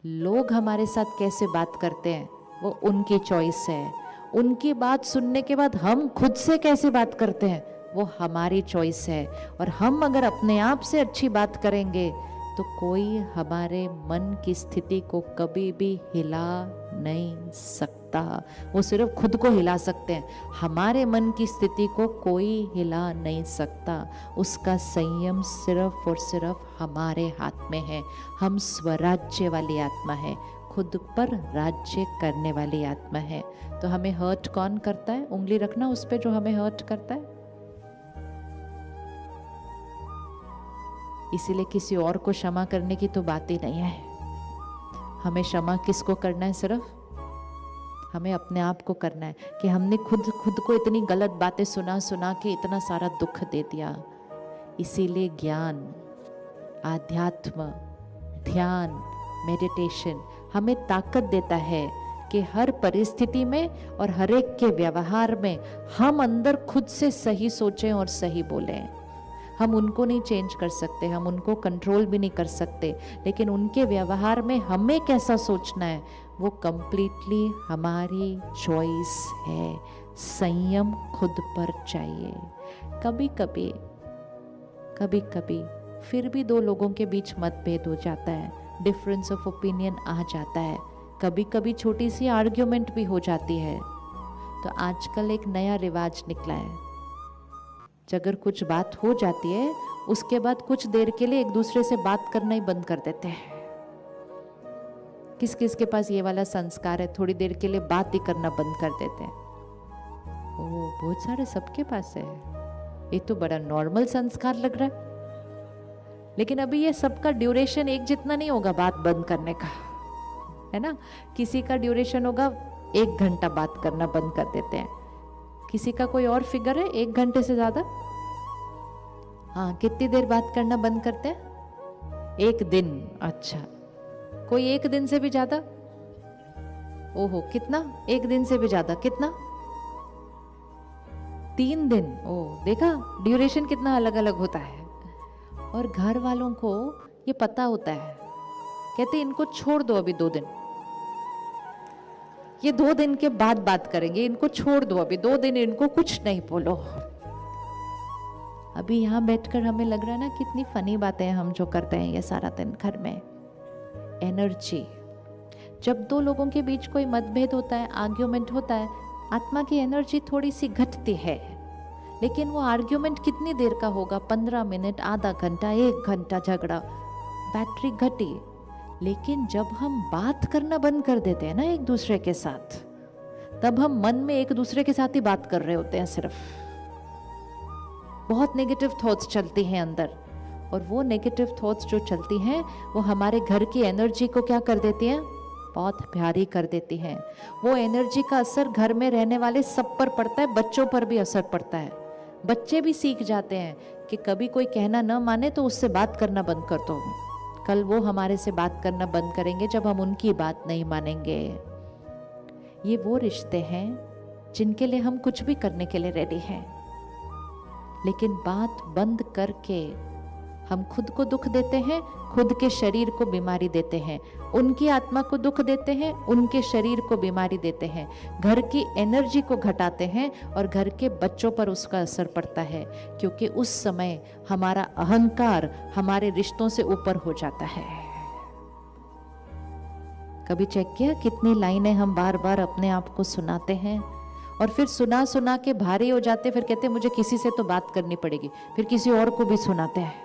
लोग हमारे साथ कैसे बात करते हैं वो उनकी चॉइस है। उनकी बात सुनने के बाद हम खुद से कैसे बात करते हैं वो हमारी चॉइस है। और हम अगर अपने आप से अच्छी बात करेंगे तो कोई हमारे मन की स्थिति को कभी भी हिला नहीं सकता। वो सिर्फ खुद को हिला सकते हैं, हमारे मन की स्थिति को कोई हिला नहीं सकता। उसका संयम सिर्फ और सिर्फ हमारे हाथ में है। हम स्वराज्य वाली आत्मा है, खुद पर राज्य करने वाली आत्मा है। तो हमें हर्ट कौन करता है? उंगली रखना उस पे जो हमें हर्ट करता है। इसीलिए किसी और को क्षमा करने की तो बात ही नहीं है। हमें क्षमा किसको करना है? सिर्फ हमें अपने आप को करना है कि हमने खुद को इतनी गलत बातें सुना सुना के इतना सारा दुख दे दिया। इसीलिए ज्ञान, आध्यात्म, ध्यान, मेडिटेशन हमें ताकत देता है कि हर परिस्थिति में और हर एक के व्यवहार में हम अंदर खुद से सही सोचें और सही बोलें। हम उनको नहीं चेंज कर सकते, हम उनको कंट्रोल भी नहीं कर सकते, लेकिन उनके व्यवहार में हमें कैसा सोचना है वो कंप्लीटली हमारी चॉइस है। संयम खुद पर चाहिए। कभी कभी फिर भी दो लोगों के बीच मतभेद हो जाता है, डिफरेंस ऑफ ओपिनियन आ जाता है, कभी कभी छोटी सी आर्ग्यूमेंट भी हो जाती है। तो आजकल एक नया रिवाज निकला है, अगर कुछ बात हो जाती है उसके बाद कुछ देर के लिए एक दूसरे से बात करना ही बंद कर देते हैं। किस किस के पास ये वाला संस्कार है? थोड़ी देर के लिए बात ही करना बंद कर देते हैं। ओह, बहुत सारे सबके पास है। ये तो बड़ा नॉर्मल संस्कार लग रहा है। लेकिन अभी ये सबका ड्यूरेशन एक जितना नहीं होगा बात बंद करने का, है ना? किसी का ड्यूरेशन होगा 1 घंटा बात करना बंद कर देते हैं, किसी का कोई और फिगर है 1 घंटे से ज्यादा। हाँ, कितनी देर बात करना बंद करते हैं? 1 दिन। अच्छा, कोई 1 दिन से भी ज्यादा? ओहो, कितना? 1 दिन से भी ज्यादा कितना? 3 दिन। ओह, देखा ड्यूरेशन कितना अलग अलग होता है। और घर वालों को ये पता होता है, कहते इनको छोड़ दो अभी 2 दिन, ये 2 दिन के बाद बात करेंगे, इनको छोड़ दो अभी 2 दिन, इनको कुछ नहीं बोलो। अभी यहाँ बैठकर हमें लग रहा है ना कितनी फनी बातें हम जो करते हैं ये सारा दिन घर में। एनर्जी, जब 2 लोगों के बीच कोई मतभेद होता है, आर्ग्यूमेंट होता है, आत्मा की एनर्जी थोड़ी सी घटती है। लेकिन वो आर्ग्यूमेंट कितनी देर का होगा? 15 मिनट, आधा घंटा, 1 घंटा झगड़ा, बैटरी घटी। लेकिन जब हम बात करना बंद कर देते हैं ना एक दूसरे के साथ, तब हम मन में एक दूसरे के साथ ही बात कर रहे होते हैं सिर्फ। बहुत नेगेटिव थॉट्स चलती हैं अंदर, और वो नेगेटिव थॉट्स जो चलती हैं वो हमारे घर की एनर्जी को क्या कर देती हैं? बहुत प्यारी कर देती हैं। वो एनर्जी का असर घर में रहने वाले सब पर पड़ता है, बच्चों पर भी असर पड़ता है। बच्चे भी सीख जाते हैं कि कभी कोई कहना न माने तो उससे बात करना बंद कर दो। कल वो हमारे से बात करना बंद करेंगे जब हम उनकी बात नहीं मानेंगे। ये वो रिश्ते हैं जिनके लिए हम कुछ भी करने के लिए रेडी हैं, लेकिन बात बंद करके हम खुद को दुख देते हैं, खुद के शरीर को बीमारी देते हैं, उनकी आत्मा को दुख देते हैं, उनके शरीर को बीमारी देते हैं, घर की एनर्जी को घटाते हैं और घर के बच्चों पर उसका असर पड़ता है। क्योंकि उस समय हमारा अहंकार हमारे रिश्तों से ऊपर हो जाता है। कभी चेक किया कितनी लाइनें हम बार बार अपने आप को सुनाते हैं और फिर सुना सुना के भारी हो जाते, फिर कहते हैं मुझे किसी से तो बात करनी पड़ेगी, फिर किसी और को भी सुनाते हैं।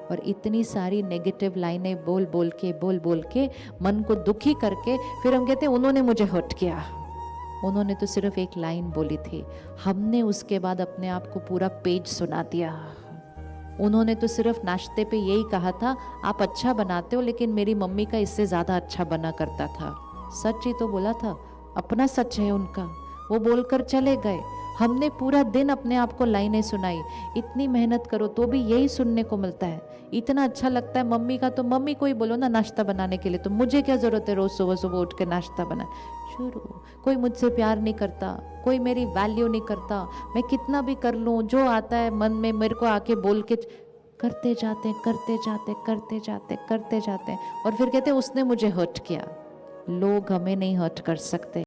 और इतनी सारी नेगेटिव लाइनें बोल बोल के मन को दुखी करके फिर हम कहते हैं उन्होंने मुझे हर्ट किया। उन्होंने तो सिर्फ एक लाइन बोली थी, हमने उसके बाद अपने आप को पूरा पेज सुना दिया। उन्होंने तो सिर्फ नाश्ते पे यही कहा था आप अच्छा बनाते हो, लेकिन मेरी मम्मी का इससे ज़्यादा अच्छा बना करता था। सच ही तो बोला था, अपना सच है उनका, वो बोलकर चले गए। हमने पूरा दिन अपने आप को लाइनें सुनाई। इतनी मेहनत करो तो भी यही सुनने को मिलता है। इतना अच्छा लगता है मम्मी का, तो मम्मी को ही बोलो ना नाश्ता बनाने के लिए, तो मुझे क्या ज़रूरत है रोज़ सुबह सुबह उठ के नाश्ता बना। शुरू, कोई मुझसे प्यार नहीं करता, कोई मेरी वैल्यू नहीं करता, मैं कितना भी कर लूँ, जो आता है मन में मेरे को आके बोल के करते जाते करते जाते करते जाते करते जाते और फिर कहते उसने मुझे हर्ट किया। लोग हमें नहीं हर्ट कर सकते।